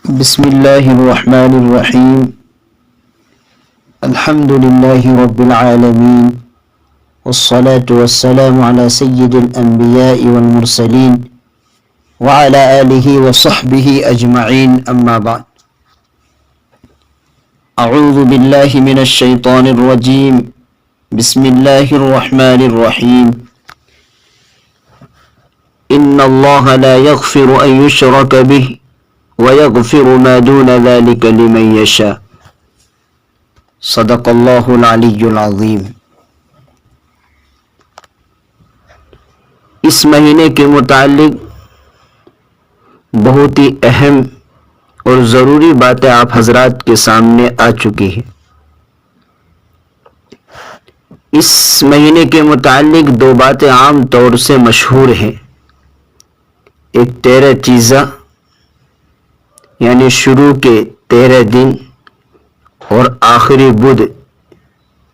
بسم الله الرحمن الرحيم. الحمد لله رب العالمين، والصلاة والسلام على سيد الأنبياء والمرسلين وعلى آله وصحبه أجمعين، أما بعد. أعوذ بالله من الشيطان الرجيم. بسم الله الرحمن الرحيم. إن الله لا يغفر أن يشرك به ويغفر ما دون ذلك لمن يشاء. صدق اللہ العلی العظیم. اس مہینے کے متعلق بہت ہی اہم اور ضروری باتیں آپ حضرات کے سامنے آ چکی ہیں. اس مہینے کے متعلق دو باتیں عام طور سے مشہور ہیں. ایک 13 چیزہ یعنی شروع کے 13 دن، اور آخری بدھ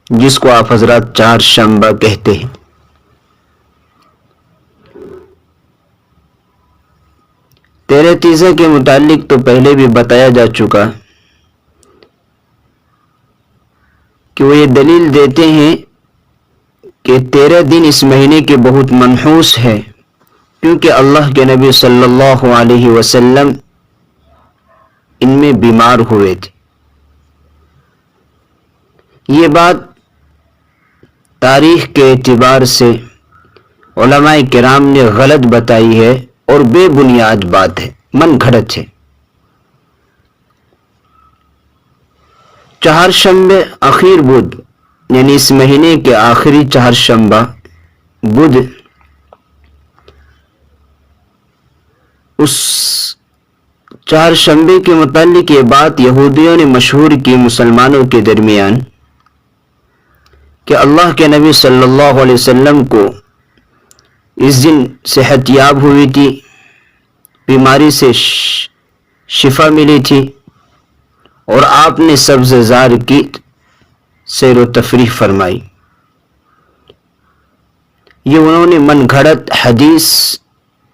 جس کو آپ حضرات چہارشنبہ کہتے ہیں. تیرہ چیزوں کے متعلق تو پہلے بھی بتایا جا چکا کہ وہ یہ دلیل دیتے ہیں کہ 13 دن اس مہینے کے بہت منحوس ہے، کیونکہ اللہ کے نبی صلی اللہ علیہ وسلم ان میں بیمار ہوئے تھے. یہ بات تاریخ کے اعتبار سے علماء کرام نے غلط بتائی ہے اور بے بنیاد بات ہے، من گھڑت ہے. چہارشنبے اخیر بدھ یعنی اس مہینے کے آخری چہارشنبہ بدھ، اس چہارشنبے کے متعلق یہ بات یہودیوں نے مشہور کی مسلمانوں کے درمیان کہ اللہ کے نبی صلی اللہ علیہ وسلم کو اس دن صحت یاب ہوئی تھی، بیماری سے شفا ملی تھی، اور آپ نے سبز زار کی سیر و تفریح فرمائی. یہ انہوں نے من گھڑت حدیث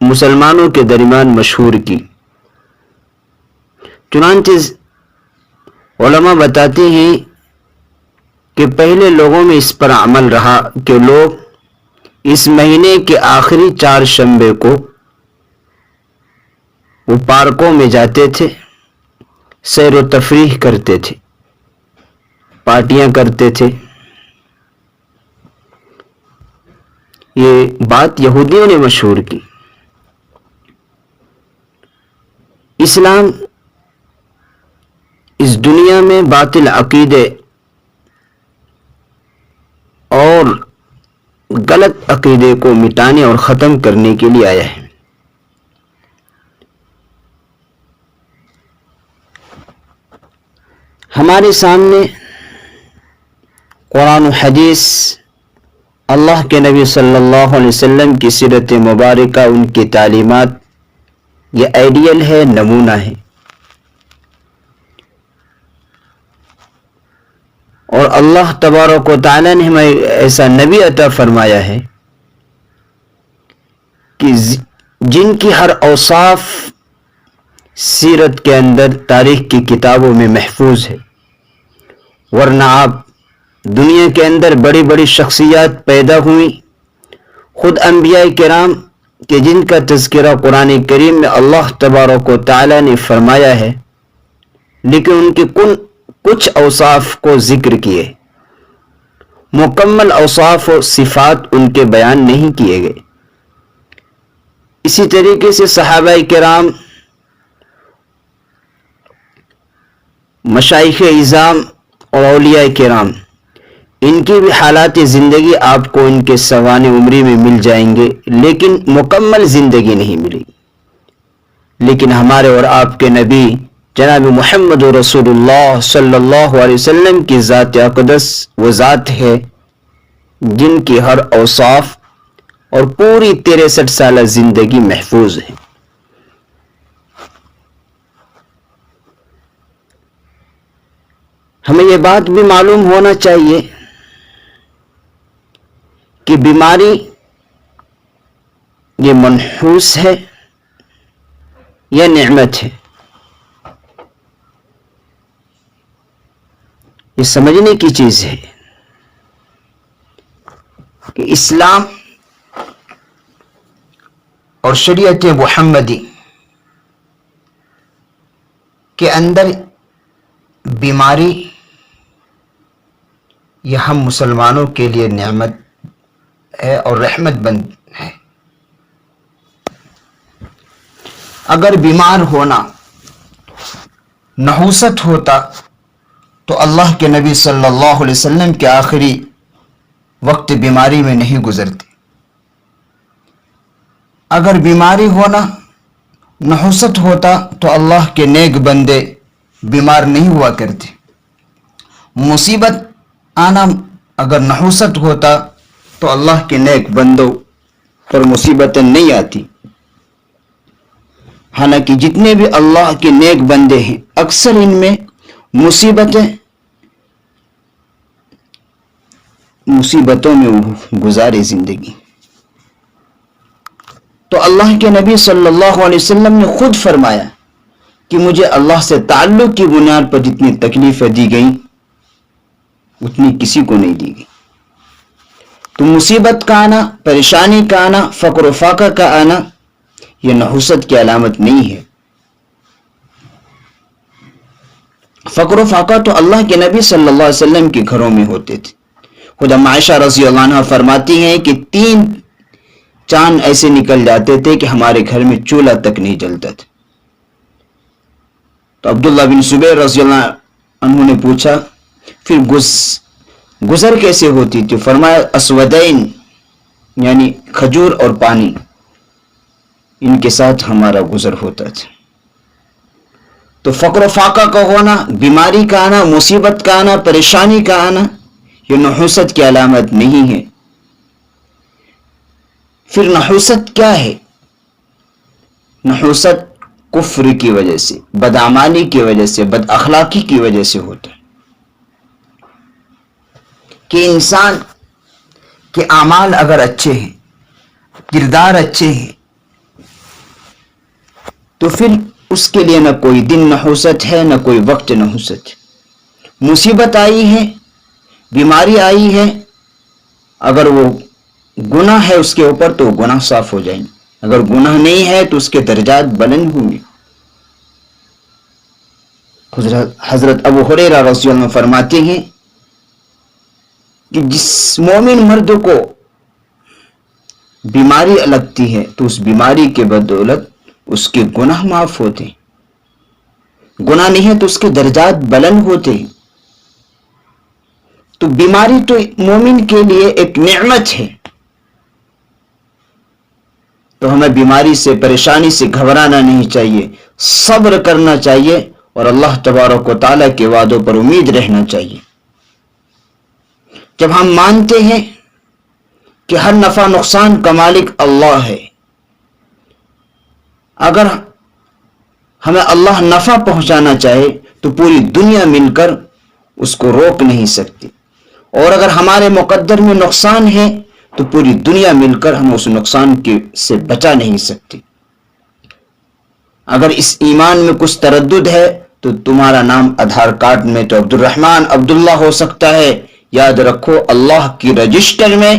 مسلمانوں کے درمیان مشہور کی. چنانچہ علماء بتاتے ہیں کہ پہلے لوگوں میں اس پر عمل رہا کہ لوگ اس مہینے کے آخری چہارشنبے کو وہ پارکوں میں جاتے تھے، سیر و تفریح کرتے تھے، پارٹیاں کرتے تھے. یہ بات یہودیوں نے مشہور کی. اسلام اس دنیا میں باطل عقیدے اور غلط عقیدے کو مٹانے اور ختم کرنے کے لیے آیا ہے. ہمارے سامنے قرآن و حدیث، اللہ کے نبی صلی اللہ علیہ وسلم کی سیرت مبارکہ، ان کی تعلیمات، یہ آئیڈیل ہے، نمونہ ہے. اور اللہ تبارک و تعالی نے ہمیں ایسا نبی عطا فرمایا ہے کہ جن کی ہر اوصاف سیرت کے اندر تاریخ کی کتابوں میں محفوظ ہے. ورنہ آپ دنیا کے اندر بڑی بڑی شخصیات پیدا ہوئی، خود انبیاء کرام کہ جن کا تذکرہ قرآن کریم میں اللہ تبارک و تعالی نے فرمایا ہے، لیکن ان کے کچھ اوصاف کو ذکر کیے، مکمل اوصاف و صفات ان کے بیان نہیں کیے گئے. اسی طریقے سے صحابہ کرام، مشائخ اعظام اور اولیاء کرام، ان کی بھی حالات زندگی آپ کو ان کے سوانح عمری میں مل جائیں گے، لیکن مکمل زندگی نہیں ملے گی. لیکن ہمارے اور آپ کے نبی جناب محمد رسول اللہ صلی اللہ علیہ وسلم کی ذات اقدس وہ ذات ہے جن کی ہر اوصاف اور پوری 63 سالہ زندگی محفوظ ہے. ہمیں یہ بات بھی معلوم ہونا چاہیے کہ بیماری یہ منحوس ہے یا نعمت ہے. یہ سمجھنے کی چیز ہے کہ اسلام اور شریعت محمدی کے اندر بیماری یہ ہم مسلمانوں کے لیے نعمت ہے اور رحمت بند ہے. اگر بیمار ہونا نحوست ہوتا تو اللہ کے نبی صلی اللہ علیہ وسلم کے آخری وقت بیماری میں نہیں گزرتے. اگر بیماری ہونا نحوست ہوتا تو اللہ کے نیک بندے بیمار نہیں ہوا کرتے. مصیبت آنا اگر نحوست ہوتا تو اللہ کے نیک بندوں پر مصیبتیں نہیں آتی. حالانکہ جتنے بھی اللہ کے نیک بندے ہیں اکثر ان میں مصیبتوں میں گزارے زندگی. تو اللہ کے نبی صلی اللہ علیہ وسلم نے خود فرمایا کہ مجھے اللہ سے تعلق کی بنیاد پر جتنی تکلیفیں دی گئیں اتنی کسی کو نہیں دی گئی. تو مصیبت کا آنا، پریشانی کا آنا، فقر و فاقہ کا آنا یہ نحوست کی علامت نہیں ہے. فقر و فاقہ تو اللہ کے نبی صلی اللہ علیہ وسلم کے گھروں میں ہوتے تھے. خود عائشہ رضی اللہ عنہ فرماتی ہیں کہ 3 چاند ایسے نکل جاتے تھے کہ ہمارے گھر میں چولہا تک نہیں جلتا تھا. تو عبداللہ بن زبیر رضی اللہ عنہ نے پوچھا پھر گزر کیسے ہوتی تھی؟ فرمایا اسودین یعنی کھجور اور پانی ان کے ساتھ ہمارا گزر ہوتا تھا. تو فقر و فاقہ کا ہونا، بیماری کا آنا، مصیبت کا آنا، پریشانی کا آنا یہ نحوست کی علامت نہیں ہے. پھر نحوست کیا ہے؟ نحوست کفر کی وجہ سے، بدعمالی کی وجہ سے، بد اخلاقی کی وجہ سے ہوتا ہے کہ انسان کے اعمال اگر اچھے ہیں، کردار اچھے ہیں تو پھر اس کے لیے نہ کوئی دن نحوست ہے نہ کوئی وقت نحوست ہے. مصیبت آئی ہے، بیماری آئی ہے، اگر وہ گناہ ہے اس کے اوپر تو گناہ صاف ہو جائیں گے، اگر گناہ نہیں ہے تو اس کے درجات بلند ہوں گے. حضرت ابو ہریرہ رضی اللہ عنہ فرماتے ہیں کہ جس مومن مرد کو بیماری لگتی ہے تو اس بیماری کے بدولت اس کے گناہ معاف ہوتے ہیں. گناہ نہیں ہے تو اس کے درجات بلند ہوتے ہیں. تو بیماری تو مومن کے لیے ایک نعمت ہے. تو ہمیں بیماری سے، پریشانی سے گھبرانا نہیں چاہیے، صبر کرنا چاہیے اور اللہ تبارک و تعالیٰ کے وعدوں پر امید رہنا چاہیے. جب ہم مانتے ہیں کہ ہر نفع نقصان کا مالک اللہ ہے، اگر ہمیں اللہ نفع پہنچانا چاہے تو پوری دنیا مل کر اس کو روک نہیں سکتی، اور اگر ہمارے مقدر میں نقصان ہے تو پوری دنیا مل کر ہم اس نقصان سے بچا نہیں سکتی. اگر اس ایمان میں کچھ تردد ہے تو تمہارا نام آدھار کارڈ میں تو عبد الرحمن عبداللہ ہو سکتا ہے، یاد رکھو اللہ کی رجسٹر میں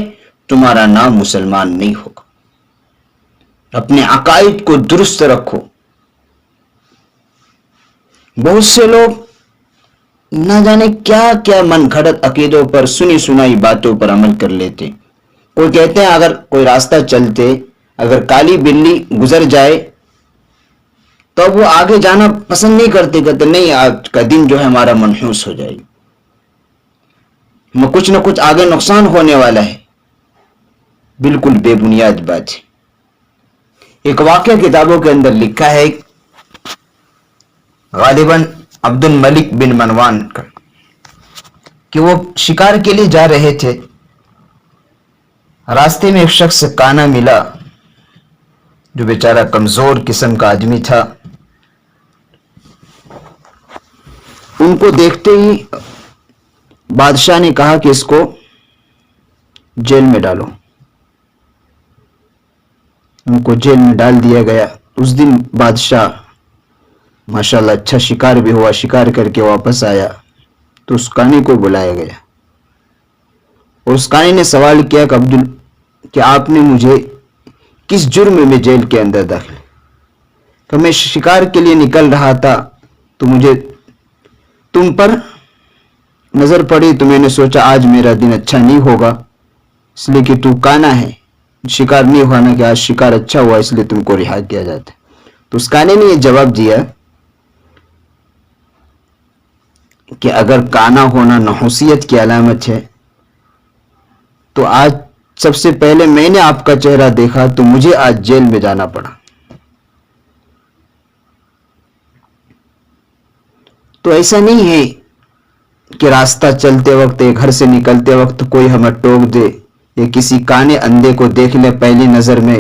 تمہارا نام مسلمان نہیں ہوگا. اپنے عقائد کو درست رکھو. بہت سے لوگ نہ جانے کیا کیا من گھڑت عقیدوں پر، سنی سنائی باتوں پر عمل کر لیتے. کوئی کہتے ہیں اگر کوئی راستہ چلتے اگر کالی بلی گزر جائے تو وہ آگے جانا پسند نہیں کرتے، کہتے نہیں آج کا دن جو ہے ہمارا منحوس ہو جائے گا، ہمیں کچھ نہ کچھ آگے نقصان ہونے والا ہے. بالکل بے بنیاد بات ہے. ایک واقعہ کتابوں کے اندر لکھا ہے غالباً عبد الملک بن مروان کا، کہ وہ شکار کے لیے جا رہے تھے. راستے میں ایک شخص کانا ملا جو بیچارہ کمزور قسم کا آدمی تھا. ان کو دیکھتے ہی بادشاہ نے کہا کہ اس کو جیل میں ڈالو. ان کو جیل میں ڈال دیا گیا. اس دن بادشاہ ماشاءاللہ اچھا شکار بھی ہوا، شکار کر کے واپس آیا تو اس کانے کو بلایا گیا اور اس کانے نے سوال کیا کہ آپ نے مجھے کس جرم میں جیل کے اندر داخل؟ کہ میں شکار کے لیے نکل رہا تھا تو مجھے تم پر نظر پڑی تو میں نے سوچا آج میرا دن اچھا نہیں ہوگا، اس لیے کہ تو کانا ہے، شکار نہیں ہونا کہ آج شکار اچھا ہوا اس لیے تم کو رہا کیا جاتا ہے۔ تو اس کانے نے یہ جواب دیا کہ اگر کانا ہونا نحوست کی علامت ہے تو آج سب سے پہلے میں نے آپ کا چہرہ دیکھا تو مجھے آج جیل میں جانا پڑا۔ تو ایسا نہیں ہے کہ راستہ چلتے وقت یا گھر سے نکلتے وقت کوئی ہمیں ٹوک دے یا کسی کانے اندھے کو دیکھ لے پہلی نظر میں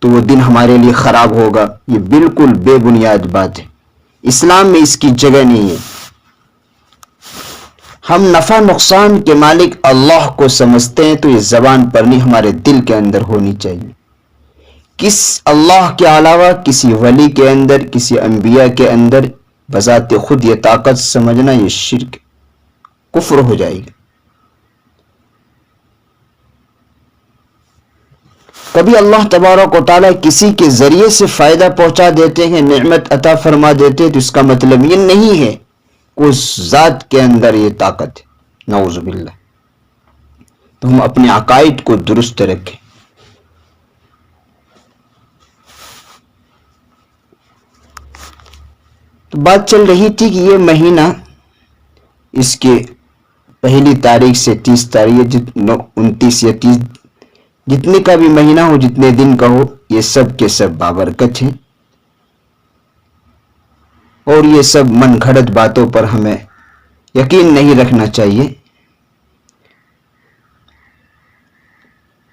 تو وہ دن ہمارے لیے خراب ہوگا۔ یہ بالکل بے بنیاد بات ہے، اسلام میں اس کی جگہ نہیں ہے۔ ہم نفع نقصان کے مالک اللہ کو سمجھتے ہیں تو یہ زبان پر نہیں، ہمارے دل کے اندر ہونی چاہیے۔ کس اللہ کے علاوہ کسی ولی کے اندر، کسی انبیاء کے اندر بذات خود یہ طاقت سمجھنا یہ شرک کفر ہو جائے گا۔ کبھی اللہ تبارک و تعالیٰ کسی کے ذریعے سے فائدہ پہنچا دیتے ہیں، نعمت عطا فرما دیتے ہیں، تو اس کا مطلب یہ نہیں ہے کہ اس ذات کے اندر یہ طاقت ہے، نعوذ باللہ۔ تو ہم اپنے عقائد کو درست رکھیں۔ تو بات چل رہی تھی کہ یہ مہینہ اس کے پہلی تاریخ سے 30 تاریخ 29 یا 30 جتنے کا بھی مہینہ ہو، جتنے دن کا ہو، یہ سب کے سب بابرکت ہیں اور یہ سب من گھڑت باتوں پر ہمیں یقین نہیں رکھنا چاہیے۔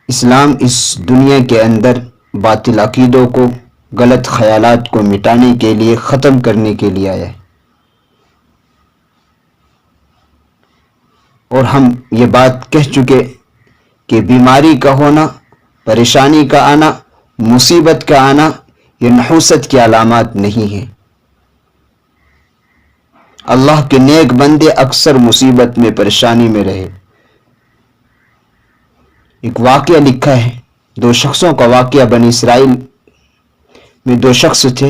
اسلام اس دنیا کے اندر باطل عقیدوں کو، غلط خیالات کو مٹانے کے لیے، ختم کرنے کے لیے آیا ہے، اور ہم یہ بات کہہ چکے کہ بیماری کا ہونا، پریشانی کا آنا، مصیبت کا آنا یہ نحوست کی علامات نہیں ہے۔ اللہ کے نیک بندے اکثر مصیبت میں، پریشانی میں رہے۔ ایک واقعہ لکھا ہے، 2 شخصوں کا واقعہ، بنی اسرائیل میں 2 شخص تھے،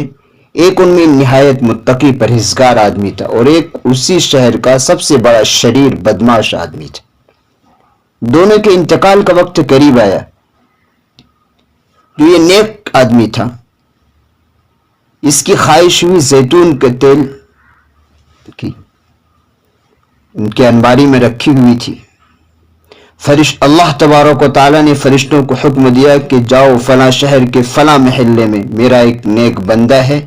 ایک ان میں نہایت متقی پرہیزگار آدمی تھا اور ایک اسی شہر کا سب سے بڑا شریر بدماش آدمی تھا۔ دونوں کے انتقال کا وقت قریب آیا۔ جو یہ نیک آدمی تھا، اس کی خواہش ہوئی زیتون کے تیل کی، ان کے انباری میں رکھی ہوئی تھی۔ اللہ تبارک و تعالیٰ نے فرشتوں کو حکم دیا کہ جاؤ فلاں شہر کے فلاں محلے میں میرا ایک نیک بندہ ہے،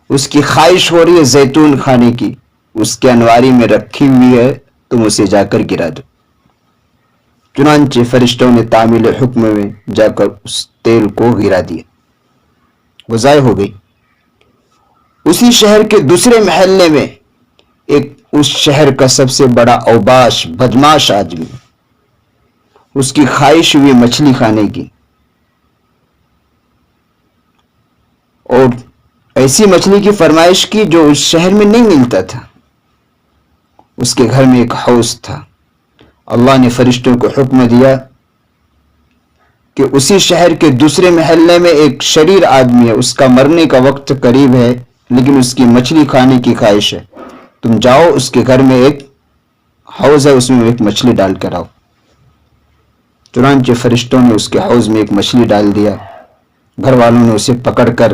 اس کی خواہش ہو رہی ہے زیتون کھانے کی، اس کے انواری میں رکھی ہوئی ہے، تم اسے جا کر گرا دو۔ چنانچہ فرشتوں نے تعمیل حکم میں جا کر اس تیل کو گرا دیا، وہ ضائع ہو گئی۔ اسی شہر کے دوسرے محلے میں ایک اس شہر کا سب سے بڑا اوباش بدماش آدمی، اس کی خواہش ہوئی مچھلی کھانے کی، اور ایسی مچھلی کی فرمائش کی جو اس شہر میں نہیں ملتا تھا۔ اس کے گھر میں ایک حوض تھا۔ اللہ نے فرشتوں کو حکم دیا کہ اسی شہر کے دوسرے محلے میں ایک شریر آدمی ہے، اس کا مرنے کا وقت قریب ہے لیکن اس کی مچھلی کھانے کی خواہش ہے، تم جاؤ اس کے گھر میں ایک حوض ہے، اس میں ایک مچھلی ڈال کر آؤ۔ چنانچہ فرشتوں نے اس کے حوض میں ایک مچھلی ڈال دیا، گھر والوں نے اسے پکڑ کر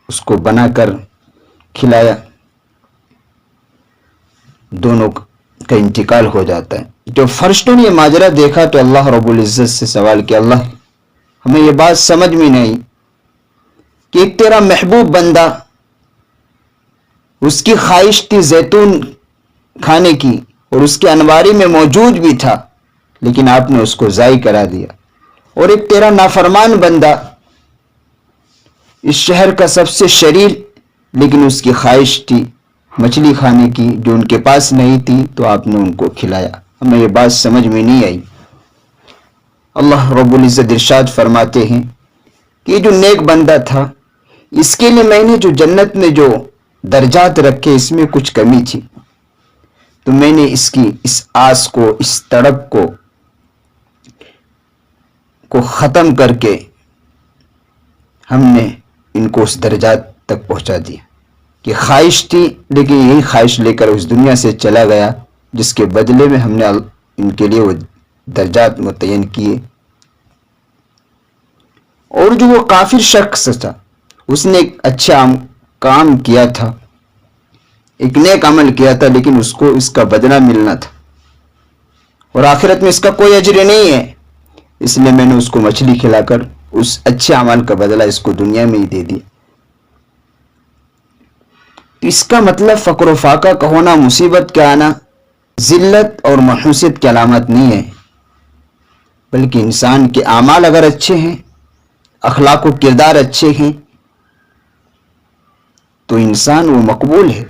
اس کو بنا کر کھلایا، دونوں کا انتقال ہو جاتا ہے۔ جب فرشتوں نے یہ ماجرا دیکھا تو اللہ رب العزت سے سوال کیا، اللہ ہمیں یہ بات سمجھ میں نہیں کہ ایک تیرا محبوب بندہ، اس کی خواہش تھی زیتون کھانے کی اور اس کے انواری میں موجود بھی تھا لیکن آپ نے اس کو ضائع کرا دیا، اور ایک تیرا نافرمان بندہ، اس شہر کا سب سے شریر، لیکن اس کی خواہش تھی مچھلی کھانے کی جو ان کے پاس نہیں تھی تو آپ نے ان کو کھلایا۔ ہمیں یہ بات سمجھ میں نہیں آئی۔ اللہ رب العزت ارشاد فرماتے ہیں کہ یہ جو نیک بندہ تھا، اس کے لیے میں نے جو جنت میں جو درجات رکھے اس میں کچھ کمی تھی۔ تو میں نے اس آس کو، اس تڑپ کو ختم کر کے ہم نے ان کو اس درجات تک پہنچا دیا کہ خواہش تھی، لیکن یہی خواہش لے کر اس دنیا سے چلا گیا، جس کے بدلے میں ہم نے ان کے لیے وہ درجات متعین کیے۔ اور جو وہ کافر شخص تھا، اس نے ایک اچھا کام کیا تھا، ایک نیک عمل کیا تھا، لیکن اس کو اس کا بدلہ ملنا تھا، اور آخرت میں اس کا کوئی اجر نہیں ہے، اس لیے میں نے اس کو مچھلی کھلا کر اس اچھے عمل کا بدلہ اس کو دنیا میں ہی دے دیا۔ اس کا مطلب فقر و فاقہ کا ہونا، مصیبت کا آنا ذلت اور منحوسیت کی علامت نہیں ہے، بلکہ انسان کے اعمال اگر اچھے ہیں، اخلاق و کردار اچھے ہیں، تو انسان وہ مقبول ہے،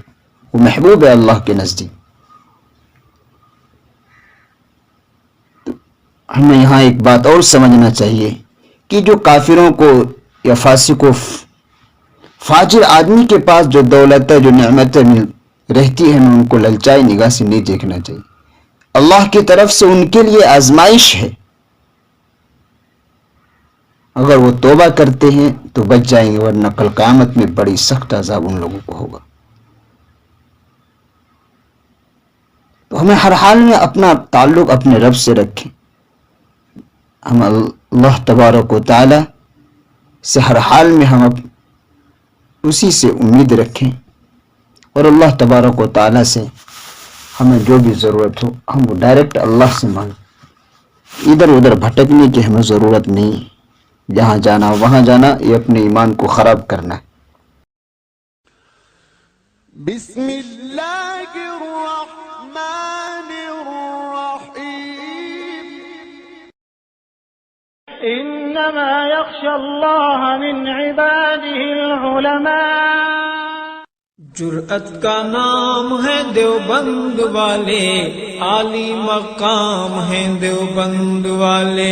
وہ محبوب ہے اللہ کے نزدیک۔ ہمیں یہاں ایک بات اور سمجھنا چاہیے کہ جو کافروں کو یا فاسق و فاجر آدمی کے پاس جو دولت ہے، جو نعمتیں رہتی ہیں، ان کو للچائی نگاہ سے نہیں دیکھنا چاہیے۔ اللہ کی طرف سے ان کے لیے آزمائش ہے، اگر وہ توبہ کرتے ہیں تو بچ جائیں گے، ورنہ کل قیامت میں بڑی سخت عذاب ان لوگوں کو ہوگا۔ تو ہمیں ہر حال میں اپنا تعلق اپنے رب سے رکھیں، ہم اللہ تبارک و تعالی سے ہر حال میں ہم اسی سے امید رکھیں، اور اللہ تبارک و تعالی سے ہمیں جو بھی ضرورت ہو ہم وہ ڈائریکٹ اللہ سے مانگیں، ادھر ادھر بھٹکنے کی ہمیں ضرورت نہیں ہے، جہاں جانا وہاں جانا، یہ اپنے ایمان کو خراب کرنا ہے۔ بسم اللہ الرحمن الرحیم انما یخشی اللہ من عباده العلماء۔ جرأت کا نام ہے دیوبند والے، عالی مقام ہیں دیوبند والے۔